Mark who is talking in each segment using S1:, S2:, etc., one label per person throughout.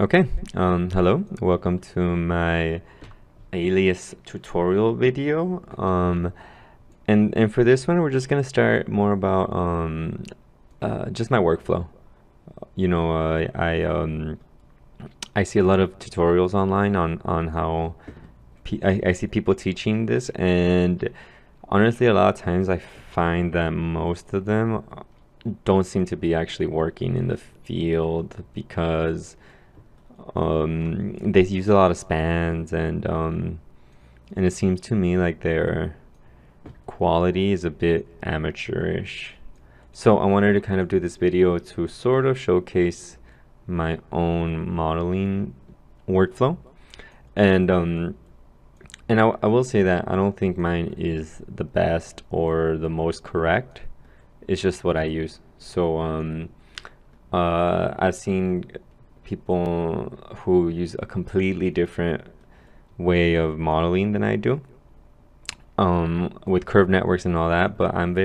S1: Okay, hello, welcome to my Alias tutorial video. And for this one, we're just gonna start more about just my workflow. You know, I see a lot of tutorials online on how I see people teaching this, and honestly, a lot of times I find that most of them don't seem to be actually working in the field because they use a lot of spans and it seems to me like their quality is a bit amateurish. So I wanted to kind of do this video to sort of showcase my own modeling workflow. And I will say that I don't think mine is the best or the most correct. It's just what I use. So I've seen people who use a completely different way of modeling than I do, with curved networks and all that. But um,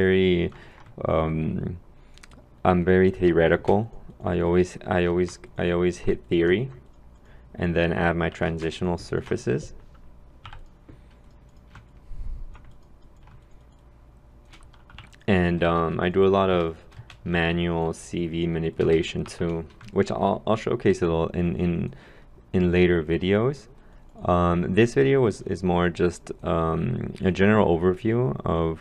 S1: I'm very theoretical. I always hit theory, and then add my transitional surfaces. And I do a lot of manual CV manipulation too, which I'll showcase a little in later videos. This video is more just a general overview of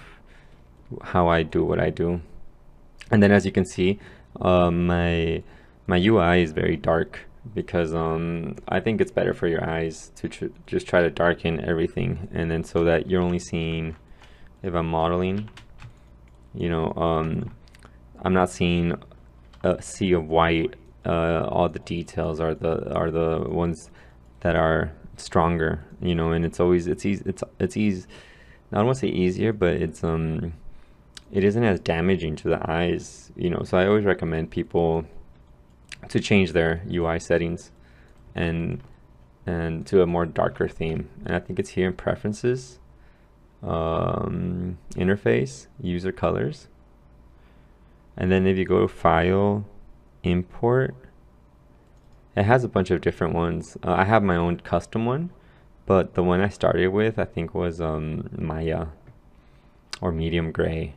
S1: how I do what I do. And then as you can see, my UI is very dark because I think it's better for your eyes to just try to darken everything, and then so that you're only seeing, if I'm modeling, you know, I'm not seeing a sea of white. All the details are the ones that are stronger, you know, and it's always it's easy. It's easy. I don't want to say easier, but it isn't as damaging to the eyes, you know. So I always recommend people to change their UI settings and to a more darker theme. And I think it's here in preferences, interface, user colors, and then if you go to file, import, it has a bunch of different ones. I have my own custom one, but the one I started with I think was Maya or medium gray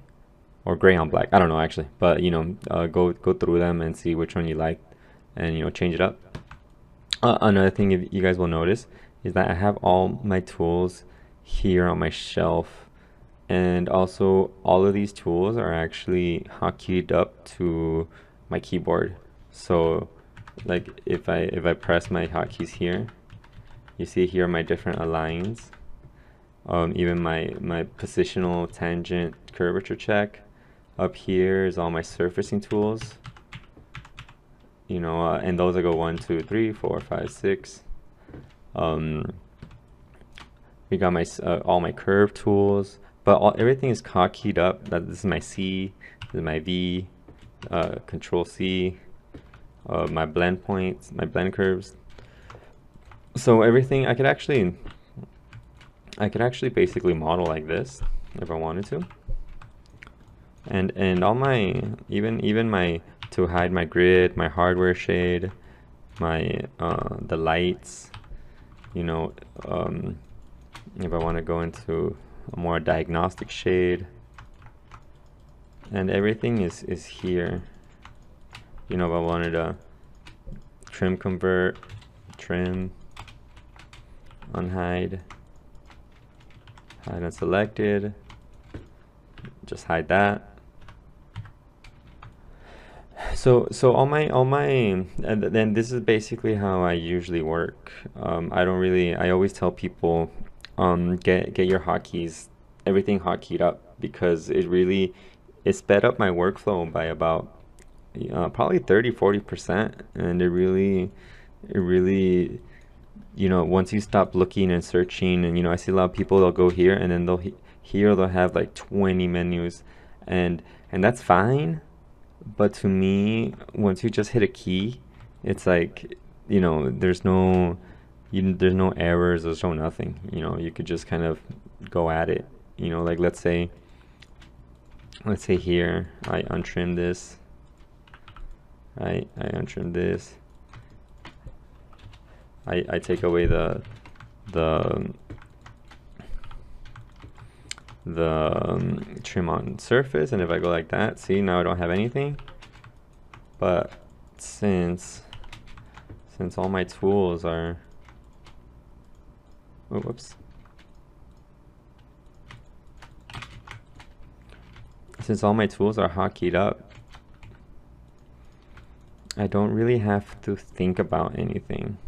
S1: or gray on black. I don't know actually, but you know, go through them and see which one you like, and you know, change it up. Another thing you guys will notice is that I have all my tools here on my shelf, and also all of these tools are actually hotkeyed up to my keyboard. So like if I press my hotkeys here, you see here my different aligns, even my positional, tangent, curvature check. Up here is all my surfacing tools, you know, and those I go 1, 2, 3, 4, 5, 6. We got my all my curve tools, but everything is hotkeyed up. This is my C, this is my V, Control C, my blend points, my blend curves. So everything I could actually basically model like this if I wanted to. And all my even my, to hide my grid, my hardware shade, my the lights, you know, if I want to go into a more diagnostic shade, and everything is here. You know, if I wanted to trim, convert, trim, unhide, hide unselected, just hide that. So and then this is basically how I usually work. I always tell people, get your hotkeys, everything hotkeyed up, because it sped up my workflow by about probably 30-40%, and it really, you know, once you stop looking and searching, and you know, I see a lot of people, they'll go here and then they'll have like 20 menus, and that's fine. But to me, once you just hit a key, it's like, you know, there's no errors, there's no nothing. You know, you could just kind of go at it. You know, like let's say here I untrim this, right? I untrim this, I take away the trim on surface, and if I go like that, see, now I don't have anything. But since all my tools are, oh, whoops. Since all my tools are hotkeyed up, I don't really have to think about anything.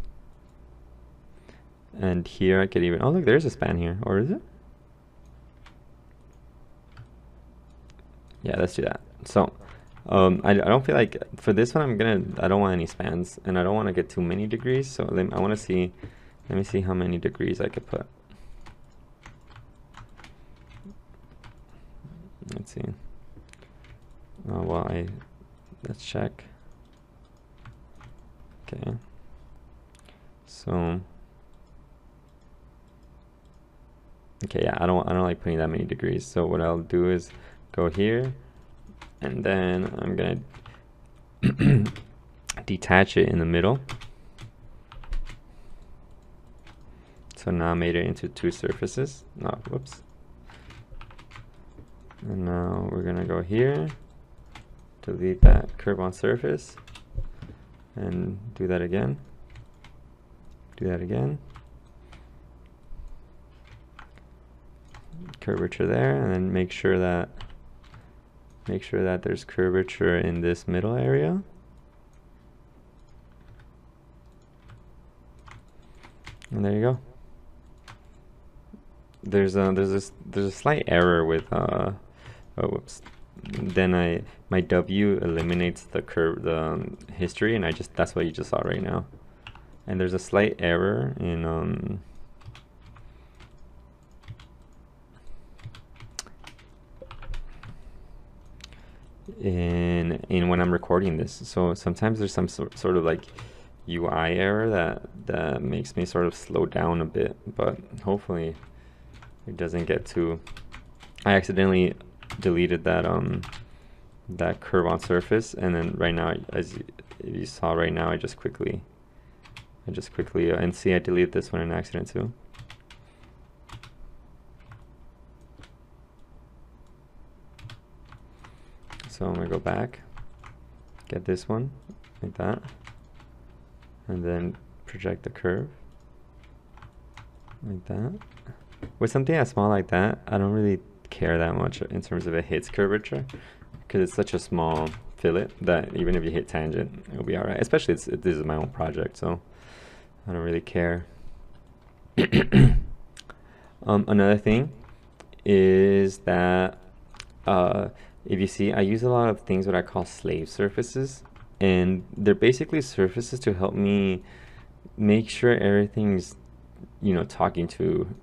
S1: And here I could even, oh look, there's a span here, or is it? Yeah, let's do that. So I don't feel like for this one I don't want any spans, and I don't want to get too many degrees, so I want to see, let me see how many degrees I could put. Let's see. Oh, well, let's check. Okay. So okay, yeah, I don't like putting that many degrees. So what I'll do is go here, and then I'm gonna detach it in the middle. So now I made it into two surfaces. No, whoops. And now we're gonna go here, delete that curve on surface, and do that again. Do that again. Curvature there, and then make sure that there's curvature in this middle area. And there you go. There's a slight error with oh whoops. Then my W eliminates the curve, the history, and that's what you just saw right now. And there's a slight error in when I'm recording this. So sometimes there's some sort of like UI error that makes me sort of slow down a bit, but hopefully it doesn't get too. I accidentally deleted that that curve on surface, and then right now, as you saw right now, I just quickly and see I deleted this one in accident too. So I'm gonna go back, get this one like that, and then project the curve like that. With something as small like that, I don't really care that much in terms of it hits curvature, because it's such a small fillet that even if you hit tangent, it'll be alright. Especially this is my own project, so I don't really care. Another thing is that if you see, I use a lot of things what I call slave surfaces, and they're basically surfaces to help me make sure everything's, you know, talking to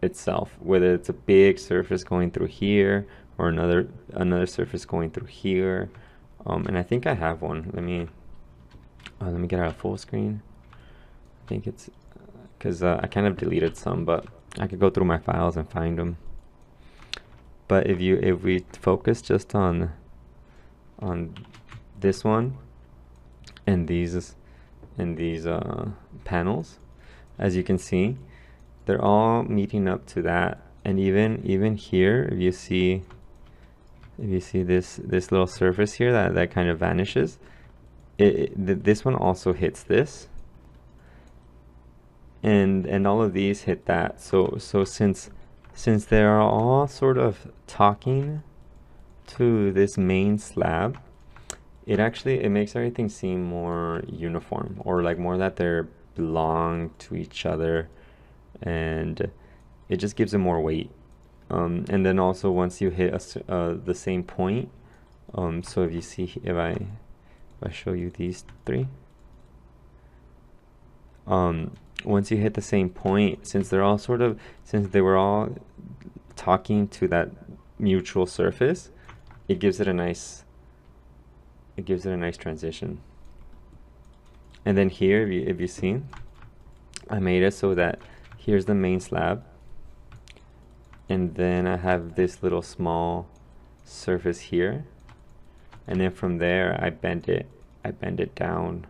S1: itself, whether it's a big surface going through here or another surface going through here. And I think I have one. Let me get out of full screen. I think it's because I kind of deleted some, but I could go through my files and find them. But if we focus just on this one and these panels, as you can see, they're all meeting up to that. And even here, if you see this little surface here that kind of vanishes, this one also hits this, and all of these hit that. So since they are all sort of talking to this main slab, it makes everything seem more uniform, or like more that they belong to each other, and it just gives it more weight. And then also once you hit the same point, so if you see, if I show you these three, once you hit the same point, since they were all talking to that mutual surface, it gives it a nice transition. And then here, if you see, I made it so that here's the main slab, and then I have this little small surface here, and then from there I bend it down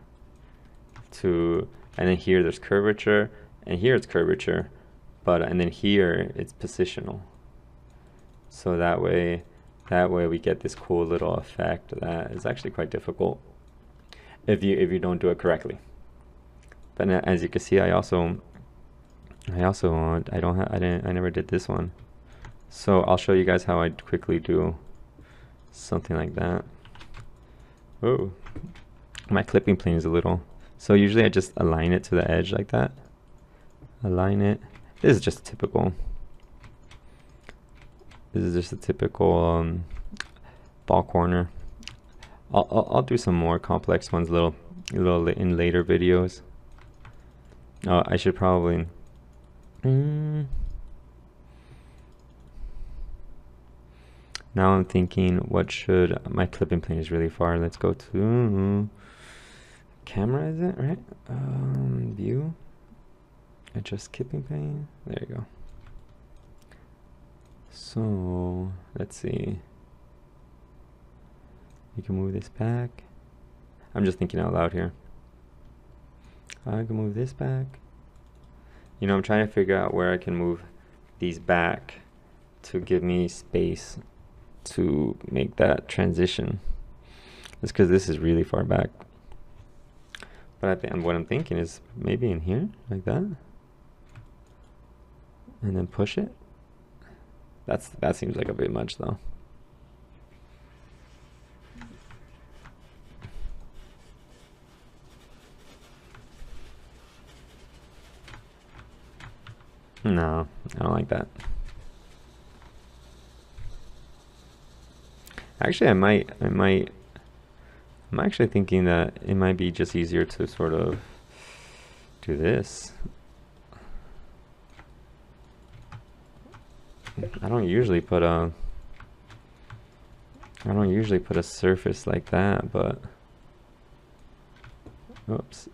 S1: to, and then here there's curvature, and here it's curvature, but and then here it's positional. So that way we get this cool little effect that is actually quite difficult if you don't do it correctly. But as you can see, I never did this one. So I'll show you guys how I quickly do something like that. Oh, my clipping plane is a little. So usually I just align it to the edge like that. Align it. This is just typical. This is just a typical ball corner. I'll do some more complex ones, little in later videos. Oh, I should probably. Now I'm thinking, what should my clipping plane is really far. Let's go to camera. Is it right? View. Adjust clipping plane. There you go. So let's see. You can move this back. I'm just thinking out loud here. I can move this back. You know, I'm trying to figure out where I can move these back to give me space to make that transition. It's because this is really far back. But I think what I'm thinking is maybe in here, like that, and then push it. That seems like a bit much though. No, I don't like that. Actually, I'm actually thinking that it might be just easier to sort of do this. I don't usually put a surface like that, but oops.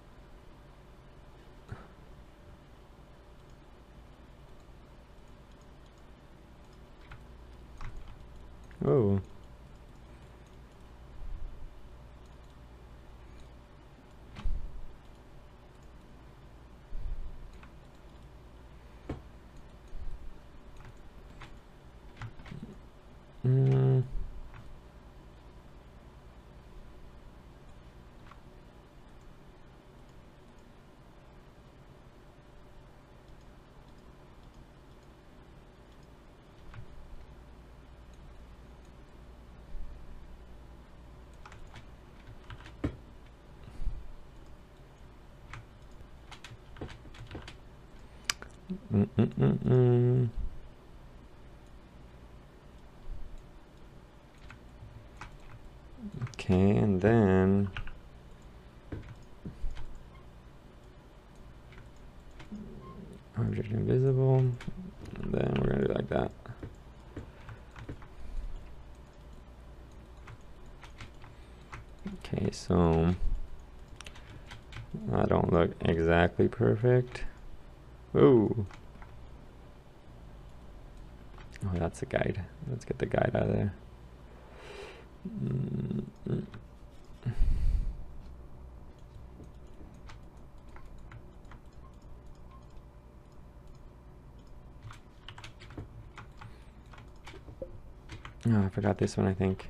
S1: Oh. Okay, and then object invisible, and then we're gonna do like that. Okay, so I don't look exactly perfect. Ooh. Oh, that's a guide. Let's get the guide out of there. Oh, I forgot this one, I think.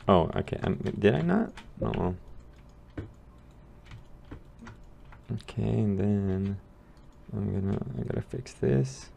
S1: Oh, okay. Did I not? No. Okay, and then I gotta fix this.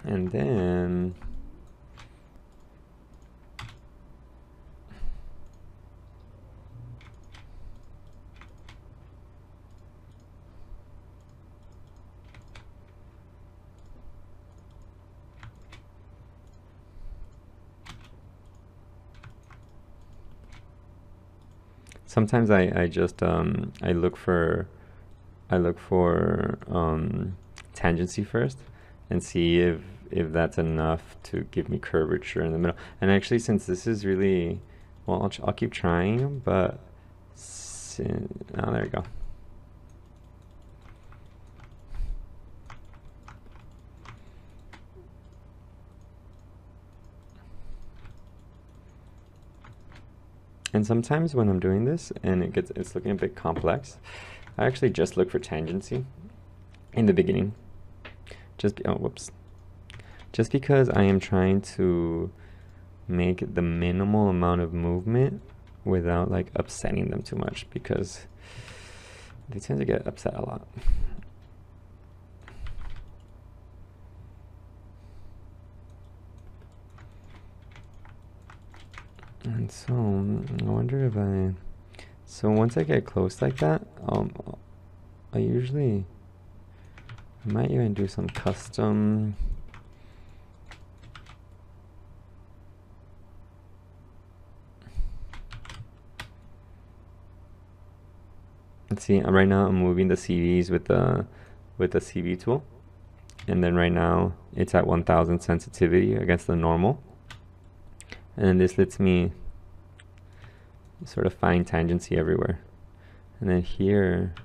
S1: And then sometimes I just I look for tangency first and see if that's enough to give me curvature in the middle. And actually, since this is really, well, I'll keep trying, but oh, there you go. And sometimes when I'm doing this and it's looking a bit complex, I actually just look for tangency in the beginning. Just because I am trying to make the minimal amount of movement without like upsetting them too much, because they tend to get upset a lot. And so I wonder if so once I get close like that, I might even do some custom. Let's see, right now I'm moving the CVs with the CV tool, and then right now it's at 1000 sensitivity against the normal, and then this lets me sort of find tangency everywhere. And then here,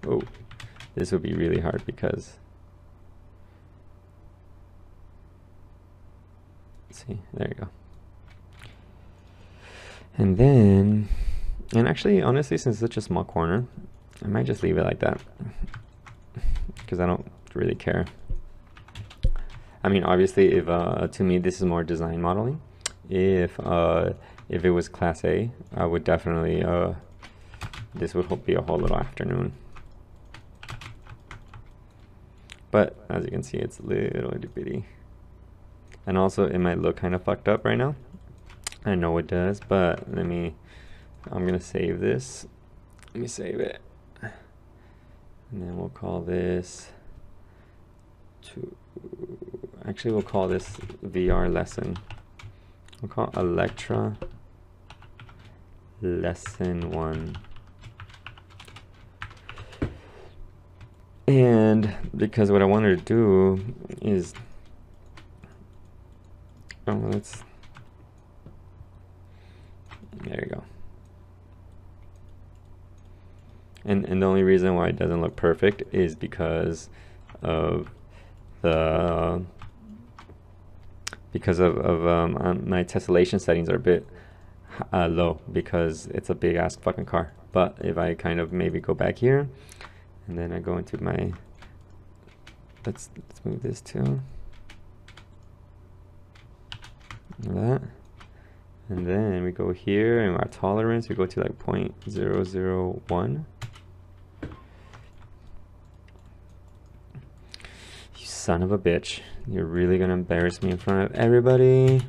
S1: oh, this would be really hard because, let's see, there you go. And then, and actually, honestly, since it's such a small corner, I might just leave it like that because I don't really care. I mean, obviously, if to me this is more design modeling. If it was Class A, I would definitely this would be a whole little afternoon. But as you can see, it's little itty bitty, and also it might look kind of fucked up right now. I know it does, but I'm gonna save this. Let me save it, and then we'll call this actually we'll call this VR lesson. We'll call it Electra lesson 1. And because what I wanted to do is, there you go. And the only reason why it doesn't look perfect is because of my tessellation settings are a bit low because it's a big ass fucking car. But if I kind of maybe go back here and then I go into my, let's move this too, that, and then we go here and our tolerance, we go to like 0.001. Son of a bitch. You're really gonna embarrass me in front of everybody.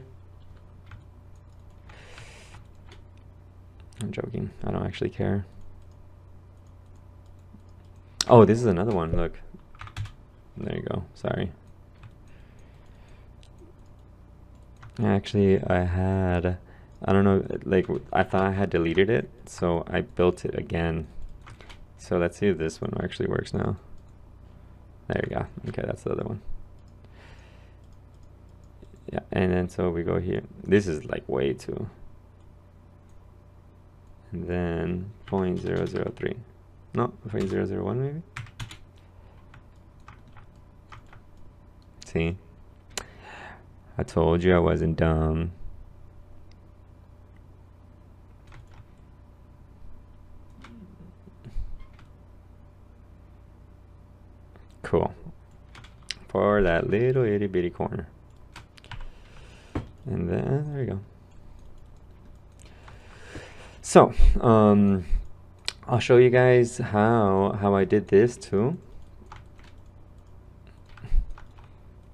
S1: I'm joking. I don't actually care. Oh, this is another one. Look. There you go. Sorry. Actually, I don't know, like, I thought I had deleted it, so I built it again. So let's see if this one actually works now. There you go. Okay, that's the other one. Yeah, and then so we go here. This is like way too. And then 0.003. No, 0.001 maybe? See? I told you I wasn't dumb. Cool. For that little itty bitty corner. And then there you go. So, I'll show you guys how I did this too.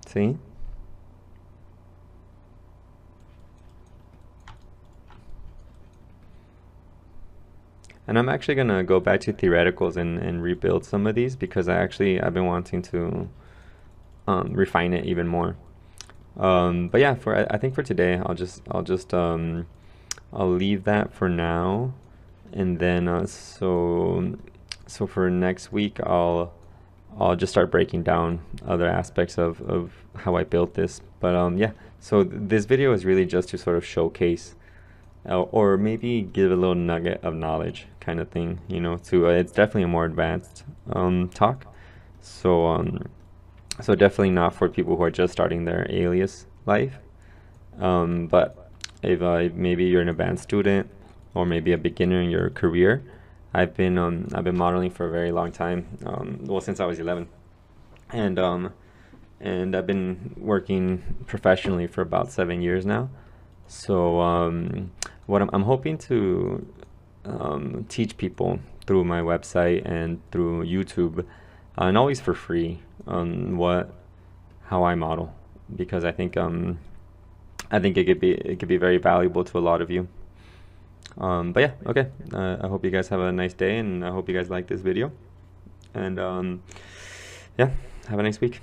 S1: See? And I'm actually gonna go back to theoreticals and rebuild some of these because I've been wanting to refine it even more. But yeah, I think for today, I'll leave that for now, and then so for next week, I'll just start breaking down other aspects of how I built this. But yeah, so this video is really just to sort of showcase or maybe give a little nugget of knowledge kind of thing, you know, to it's definitely a more advanced talk. So so definitely not for people who are just starting their Alias life. But if maybe you're an advanced student or maybe a beginner in your career, I've been modeling for a very long time. Well, since I was 11, and I've been working professionally for about 7 years now. So what I'm hoping to teach people through my website and through YouTube, and always for free, on how I model, because I think it could be very valuable to a lot of you. But yeah, okay. I hope you guys have a nice day, and I hope you guys like this video. And yeah, have a nice week.